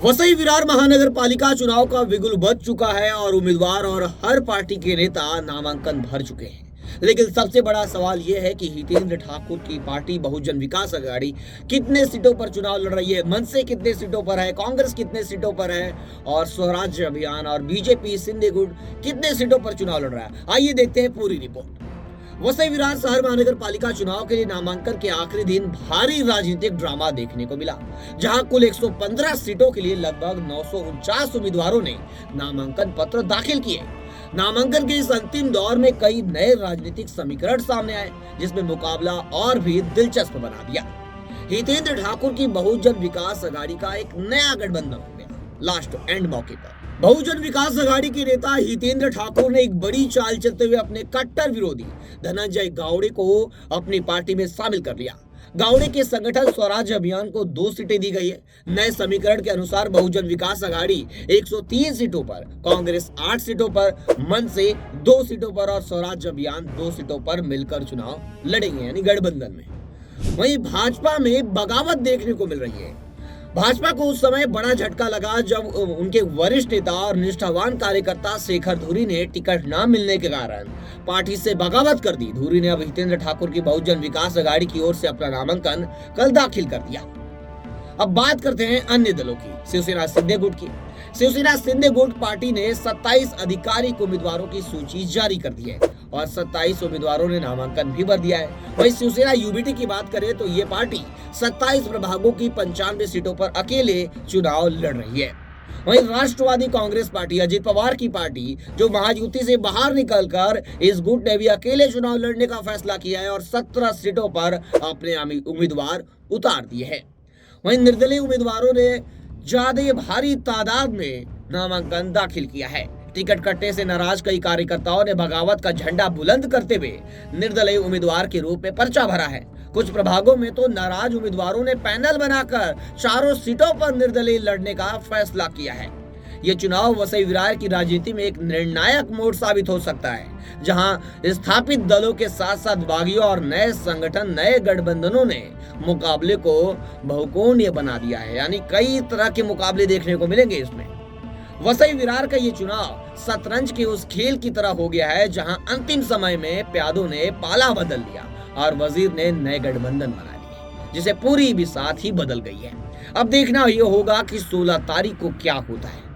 वसई विरार महानगर पालिका चुनाव का बिगुल बज चुका है और उम्मीदवार और हर पार्टी के नेता नामांकन भर चुके हैं। लेकिन सबसे बड़ा सवाल यह है कि हितेंद्र ठाकुर की पार्टी बहुजन विकास अघाड़ी कितने सीटों पर चुनाव लड़ रही है, मनसे कितने सीटों पर है, कांग्रेस कितने सीटों पर है और स्वराज्य अभियान और बीजेपी सिंधे गुट कितने सीटों पर चुनाव लड़ रहा है। आइए देखते हैं पूरी रिपोर्ट। वसई विरार शहर महानगर पालिका चुनाव के लिए नामांकन के आखिरी दिन भारी राजनीतिक ड्रामा देखने को मिला, जहां कुल 115 सीटों के लिए लगभग 949 उम्मीदवारों ने नामांकन पत्र दाखिल किए। नामांकन के इस अंतिम दौर में कई नए राजनीतिक समीकरण सामने आए, जिसमें मुकाबला और भी दिलचस्प बना दिया। हितेंद्र ठाकुर की बहुजन विकास अघाड़ी का एक नया गठबंधन हो गया। लास्ट एंड मौके पर बहुजन विकास अघाड़ी के नेता हितेंद्र ठाकुर ने एक बड़ी चाल चलते हुए अपने कट्टर विरोधी धनंजय गावड़े को अपनी पार्टी में शामिल कर लिया। गावड़े के संगठन स्वराज्य अभियान को 2 सीटें दी गई है। नए समीकरण के अनुसार बहुजन विकास अघाड़ी 103 सीटों पर, कांग्रेस 8 सीटों पर, मनसे 2 सीटों पर और स्वराज्य अभियान 2 सीटों पर मिलकर चुनाव लड़ेंगे, यानी गठबंधन में। वहीं भाजपा में बगावत देखने को मिल रही है। भाजपा को उस समय बड़ा झटका लगा जब उनके वरिष्ठ नेता और निष्ठावान कार्यकर्ता शेखर धूरी ने टिकट न मिलने के कारण पार्टी से बगावत कर दी। धूरी ने अब हितेंद्र ठाकुर की बहुजन विकास अघाड़ी की ओर से अपना नामांकन कल दाखिल कर दिया। अब बात करते हैं अन्य दलों की। शिवसेना सिंधे गुट की। शिवसेना सिंधे गुट पार्टी ने 27 आधिकारिक उम्मीदवारों की सूची जारी कर दी है और 27 उम्मीदवारों ने नामांकन भी भर दिया है। वहीं शिवसेना यूबीटी की बात करें तो ये पार्टी 27 प्रभागों की 95 सीटों पर अकेले चुनाव लड़ रही है। वहीं राष्ट्रवादी कांग्रेस पार्टी, अजित पवार की पार्टी, जो महायुति से बाहर निकलकर इस गुट ने भी अकेले चुनाव लड़ने का फैसला किया है और 17 सीटों पर अपने उम्मीदवार उतार दिए हैं। वहीं निर्दलीय उम्मीदवारों ने ज्यादा भारी तादाद में नामांकन दाखिल किया है। टिकट कटने से नाराज कई कार्यकर्ताओं ने बगावत का झंडा बुलंद करते हुए निर्दलीय उम्मीदवार के रूप में पर्चा भरा है। कुछ प्रभागों में तो नाराज उम्मीदवारों ने पैनल बनाकर चारों सीटों पर निर्दलीय लड़ने का फैसला किया है। ये चुनाव वसई विरार की राजनीति में एक निर्णायक मोड़ साबित हो सकता है, जहां स्थापित दलों के साथ साथ बागियों और नए संगठन, नए गठबंधनों ने मुकाबले को बहुकोणीय बना दिया है। यानी कई तरह के मुकाबले देखने को मिलेंगे इसमें। वसई विरार का ये चुनाव शतरंज के उस खेल की तरह हो गया है, जहां अंतिम समय में प्यादों ने पाला बदल लिया और वजीर ने नए गठबंधन बना लिए, जिसे पूरी भी साथ ही बदल गई है। अब देखना ये होगा कि 16 तारीख को क्या होता है।